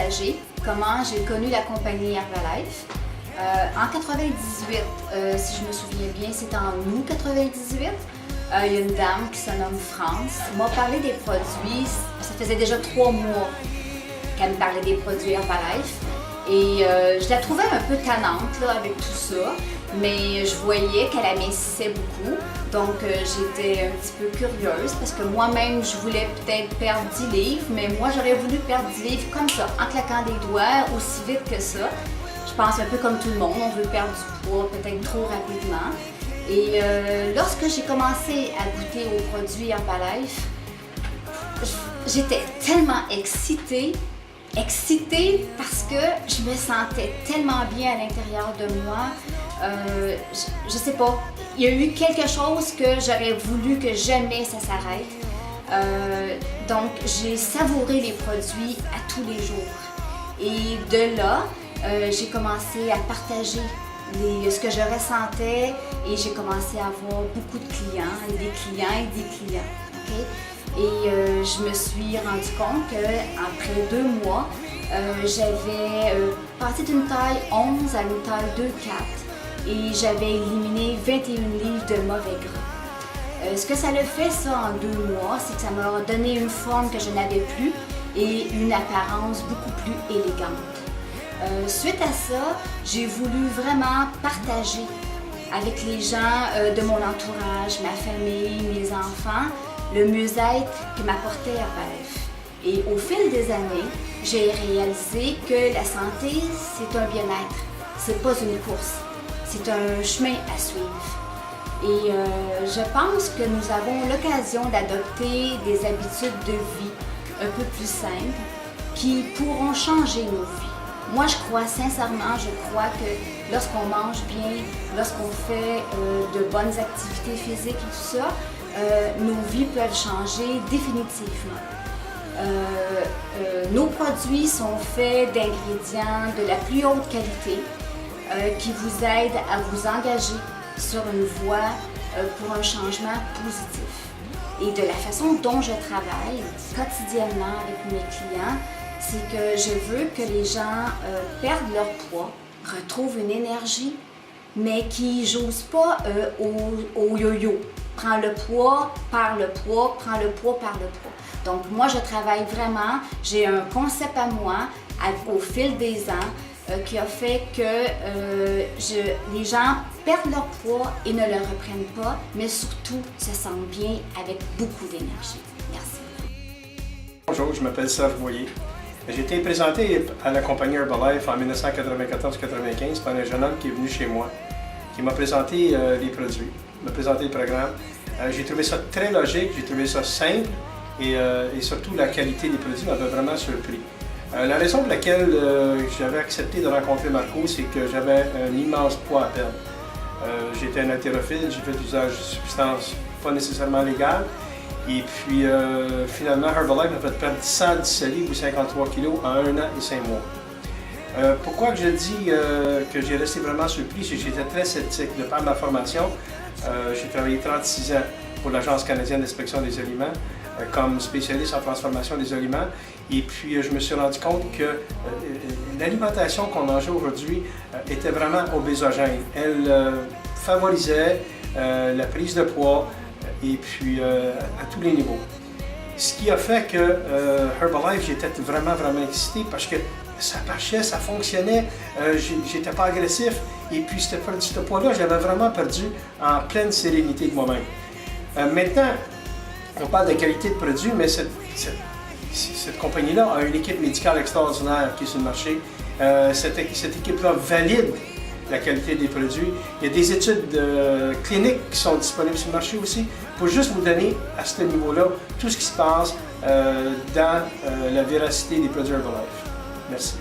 partager comment j'ai connu la compagnie Herbalife. En 98, si je me souviens bien, c'était en août 98. Il y a une dame qui se nomme France, m'a parlé des produits. Ça faisait déjà 3 mois qu'elle me parlait des produits Herbalife. Et je la trouvais un peu tannante là, avec tout ça, mais je voyais qu'elle amincissait beaucoup. Donc j'étais un petit peu curieuse parce que moi-même je voulais peut-être perdre 10 livres, mais moi j'aurais voulu perdre 10 livres comme ça, en claquant des doigts, aussi vite que ça. Je pense un peu comme tout le monde, on veut perdre du poids peut-être trop rapidement. Et lorsque j'ai commencé à goûter aux produits Herbalife, j'étais tellement excitée parce que je me sentais tellement bien à l'intérieur de moi. Je sais pas, il y a eu quelque chose que j'aurais voulu que jamais ça s'arrête. Donc j'ai savouré les produits à tous les jours. Et de là, j'ai commencé à partager ce que je ressentais et j'ai commencé à avoir beaucoup de clients, des clients. Okay? Et je me suis rendu compte qu'après 2 mois, j'avais passé d'une taille 11 à une taille 2,4 et j'avais éliminé 21 livres de mauvais gras. Ce que ça a fait ça en 2 mois, c'est que ça m'a donné une forme que je n'avais plus et une apparence beaucoup plus élégante. Suite à ça, j'ai voulu vraiment partager avec les gens de mon entourage, ma famille, mes enfants, le mieux-être que m'apportait Herbalife. Et au fil des années, j'ai réalisé que la santé, c'est un bien-être. C'est pas une course, c'est un chemin à suivre. Et je pense que nous avons l'occasion d'adopter des habitudes de vie un peu plus simples qui pourront changer nos vies. Moi, je crois sincèrement, que lorsqu'on mange bien, lorsqu'on fait de bonnes activités physiques et tout ça, nos vies peuvent changer définitivement. Nos produits sont faits d'ingrédients de la plus haute qualité qui vous aident à vous engager sur une voie pour un changement positif. Et de la façon dont je travaille quotidiennement avec mes clients, c'est que je veux que les gens perdent leur poids, retrouvent une énergie, mais qui ne jouent pas au yo-yo. Prends le poids, perds le poids, prends le poids, perds le poids. Donc moi, je travaille vraiment, j'ai un concept à moi au fil des ans qui a fait que les gens perdent leur poids et ne le reprennent pas, mais surtout se sentent bien avec beaucoup d'énergie. Merci. Bonjour, je m'appelle Serge Boyer. J'ai été présenté à la compagnie Herbalife en 1994-95 par un jeune homme qui est venu chez moi, qui m'a présenté les produits, m'a présenté le programme. J'ai trouvé ça très logique, j'ai trouvé ça simple et surtout la qualité des produits m'avait vraiment surpris. La raison pour laquelle j'avais accepté de rencontrer Marco, c'est que j'avais un immense poids à perdre. J'étais un haltérophile, j'ai fait l'usage de substances pas nécessairement légales. Et puis finalement, Herbalife m'a fait perdre 117 livres ou 53 kilos en 1 an et 5 mois. Pourquoi que je dis que j'ai resté vraiment surpris, c'est que j'étais très sceptique. De par ma formation, j'ai travaillé 36 ans pour l'Agence canadienne d'inspection des aliments comme spécialiste en transformation des aliments. Et puis je me suis rendu compte que l'alimentation qu'on mangeait aujourd'hui était vraiment obésogène. Elle favorisait la prise de poids et puis à tous les niveaux. Ce qui a fait que Herbalife, j'étais vraiment excité parce que ça marchait, ça fonctionnait, j'étais pas agressif et puis ce poids-là, j'avais vraiment perdu en pleine sérénité de moi-même. Maintenant, on parle de qualité de produit, mais cette compagnie-là a une équipe médicale extraordinaire qui est sur le marché. Cette équipe-là valide la qualité des produits. Il y a des études cliniques qui sont disponibles sur le marché aussi pour juste vous donner à ce niveau-là tout ce qui se passe dans la véracité des produits Herbalife. Merci.